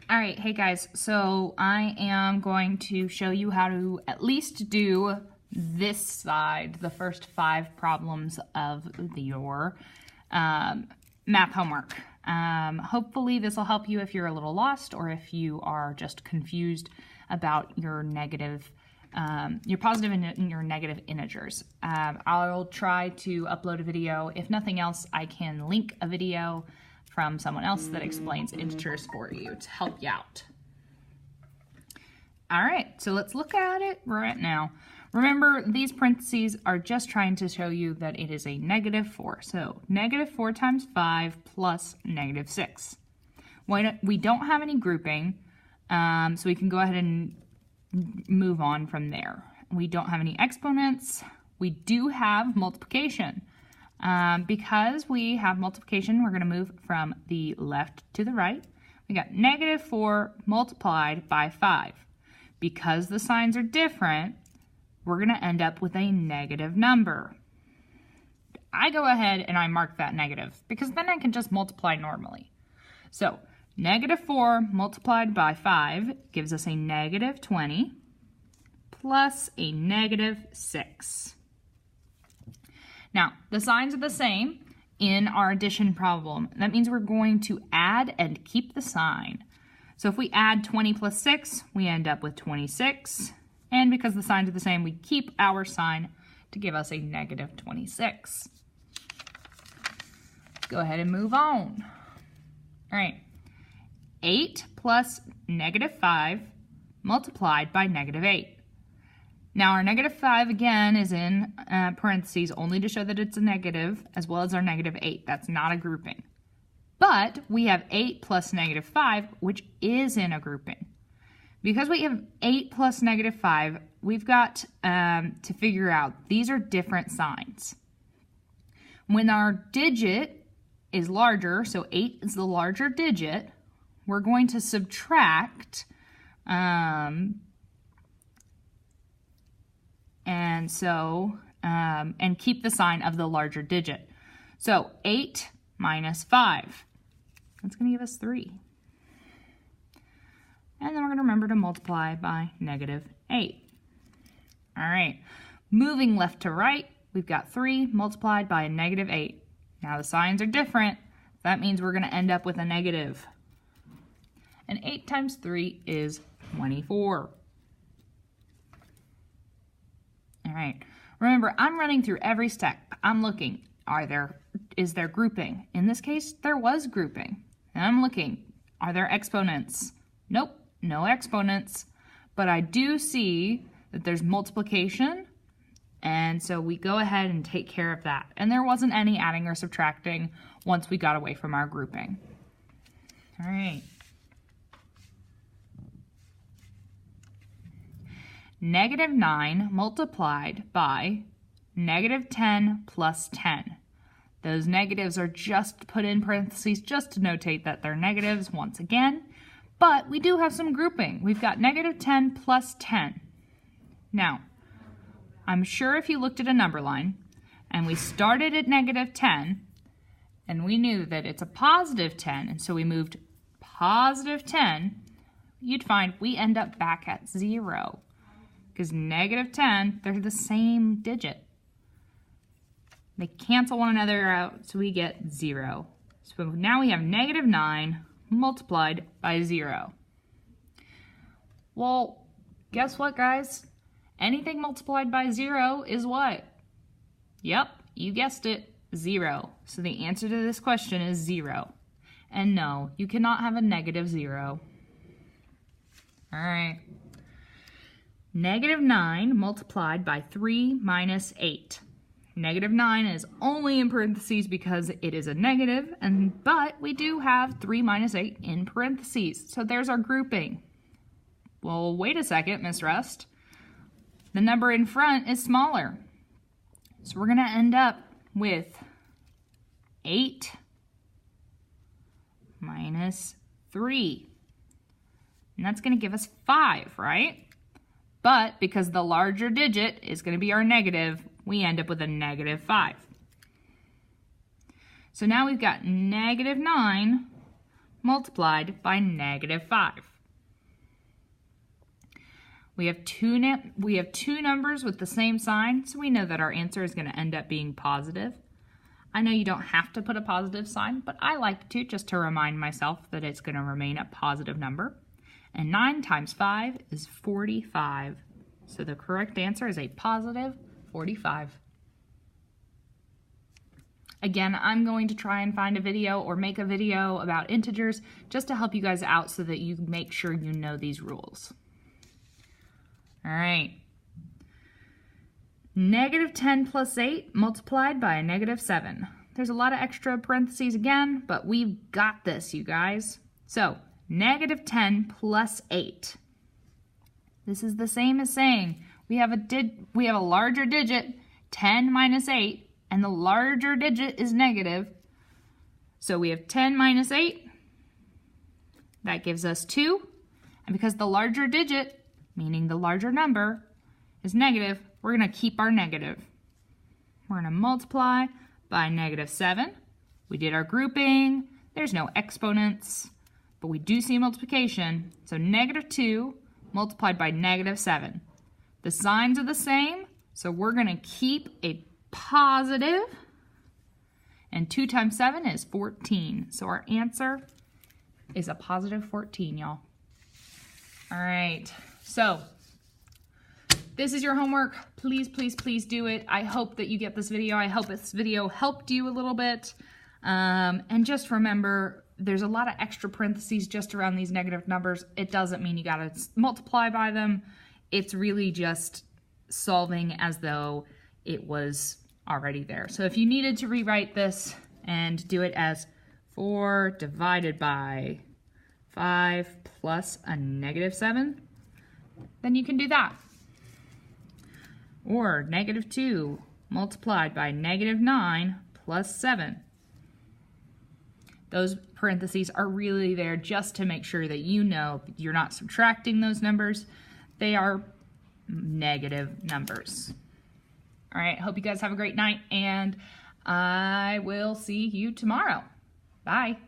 All right, hey guys, so I am going to show you how to at least do this side, the first 5 problems of your math homework. Hopefully this will help you if you're a little lost or if you are just confused about your negative, your positive and your negative integers. I'll try to upload a video. If nothing else, I can link a video from someone else that explains integers for you to help you out. All right, so let's look at it right now. Remember, these parentheses are just trying to show you that it is a -4. So -4 times 5 plus -6. We don't have any grouping, so we can go ahead and move on from there. We don't have any exponents. We do have multiplication. Because we have multiplication, we're going to move from the left to the right. We got -4 multiplied by 5. Because the signs are different, we're going to end up with a negative number. I go ahead and I mark that negative because then I can just multiply normally. So -4 multiplied by 5 gives us a -20 plus a -6. Now, the signs are the same in our addition problem. That means we're going to add and keep the sign. So if we add 20 plus 6, we end up with 26. And because the signs are the same, we keep our sign to give us a -26. Go ahead and move on. All right. 8 plus -5 multiplied by -8. Now our -5 again is in parentheses only to show that it's a negative, as well as our -8. That's not a grouping. But we have 8 plus -5, which is in a grouping. Because we have 8 plus -5, we've got to figure out these are different signs. When our digit is larger, so 8 is the larger digit, we're going to subtract and keep the sign of the larger digit. So 8 minus 5, that's going to give us 3. And then we're going to remember to multiply by -8. All right, moving left to right, we've got 3 multiplied by a -8. Now the signs are different. That means we're going to end up with a negative. And 8 times 3 is 24. All right, remember, I'm running through every step. I'm looking, is there grouping? In this case, there was grouping. And I'm looking, are there exponents? Nope, no exponents. But I do see that there's multiplication, and so we go ahead and take care of that. And there wasn't any adding or subtracting once we got away from our grouping. All right. -9 multiplied by -10 plus 10. Those negatives are just put in parentheses just to notate that they're negatives once again, but we do have some grouping. We've got -10 plus 10. Now, I'm sure if you looked at a number line and we started at -10 and we knew that it's a +10 and so we moved +10, you'd find we end up back at 0. Because -10, they're the same digit. They cancel one another out, so we get 0. So now we have -9 multiplied by 0. Well, guess what, guys? Anything multiplied by 0 is what? Yep, you guessed it, 0. So the answer to this question is 0. And no, you cannot have a -0. All right. -9 multiplied by 3 minus 8. -9 is only in parentheses because it is a negative, but we do have 3 minus 8 in parentheses. So there's our grouping. Well, wait a second, Miss Rust. The number in front is smaller. So we're going to end up with 8 minus 3. And that's going to give us 5, right? But because the larger digit is going to be our negative, we end up with a -5. So now we've got -9 multiplied by negative 5. We have two numbers with the same sign, so we know that our answer is going to end up being positive. I know you don't have to put a positive sign, but I like to just to remind myself that it's going to remain a positive number. And 9 times 5 is 45. So the correct answer is a positive 45. Again, I'm going to try and find a video or make a video about integers just to help you guys out so that you make sure you know these rules. All right. Negative 10 plus 8 multiplied by a negative 7. There's a lot of extra parentheses again, but we've got this, you guys. So, negative 10 plus 8. This is the same as saying we have a larger digit, 10 minus 8, and the larger digit is negative. So we have 10 minus 8. That gives us 2. And because the larger digit, meaning the larger number, is negative, we're going to keep our negative. We're going to multiply by negative 7. We did our grouping. There's no exponents, but we do see multiplication. So negative 2 multiplied by negative 7. The signs are the same, so we're going to keep a positive. And 2 times 7 is 14. So our answer is a positive 14, y'all. All right, so this is your homework. Please, please, please do it. I hope that you get this video. I hope this video helped you a little bit. And just remember, there's a lot of extra parentheses just around these negative numbers. It doesn't mean you gotta multiply by them. It's really just solving as though it was already there. So if you needed to rewrite this and do it as 4 divided by 5 plus a negative 7, then you can do that. Or negative 2 multiplied by negative 9 plus 7. Those parentheses are really there just to make sure that you know you're not subtracting those numbers. They are negative numbers. All right, hope you guys have a great night, and I will see you tomorrow. Bye.